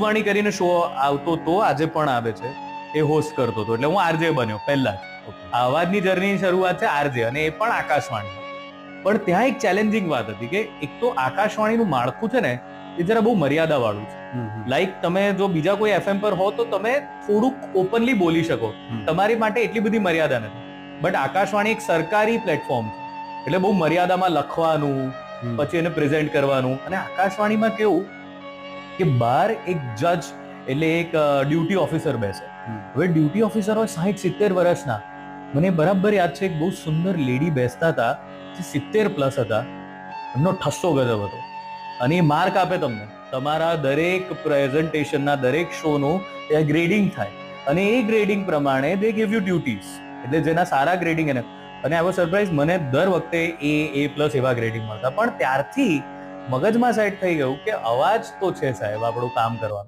વાણી કરીને શો આવતો તો આજે પણ આવે છે, એ હોસ્ટ કરતો હતો, એટલે હું આરજે બન્યો પહેલા જ. અવાજની જર્નીની શરૂઆત છે આરજે, અને એ પણ આકાશવાણી. પણ ત્યાં એક ચેલેન્જિંગ વાત હતી કે એક તો આકાશવાણીનું માળખું છે ને એ જરા બહુ મર્યાદા વાળું છે. લાઈક તમે જો બીજા કોઈ એફએમ પર હો તો તમે થોડુંક ઓપનલી બોલી શકો, તમારી માટે એટલી બધી મર્યાદા નથી. બટ આકાશવાણી એક સરકારી પ્લેટફોર્મ છે, એટલે બહુ મર્યાદામાં લખવાનું, પછી એને પ્રેઝન્ટ કરવાનું. અને આકાશવાણીમાં કેવું કે બહાર એક જજ એટલે એક ડ્યુટી ઓફિસર બેસે. હવે ડ્યુટી ઓફિસર હોય 60-70 વર્ષના. મને બરાબર યાદ છે એક બહુ સુંદર લેડી બેસતા હતા જે 70+ હતા. એમનો ઠસ્સો ગજબ હતો, અને એ માર્ક આપે તમને તમારા દરેક પ્રેઝન્ટેશનના, દરેક શોનું ગ્રેડિંગ થાય, અને એ ગ્રેડિંગ પ્રમાણે દે ગિવ યુ ડ્યુટીઝ. એટલે જેના સારા ગ્રેડિંગ એને. અને આઈ વોઝ સરપ્રાઈઝ, મને દર વખતે A+ એવા ગ્રેડિંગ મળતા. પણ ત્યારથી મગજમાં સેટ થઈ ગયું કે અવાજ તો છે સાહેબ આપણું કામ કરવાનું.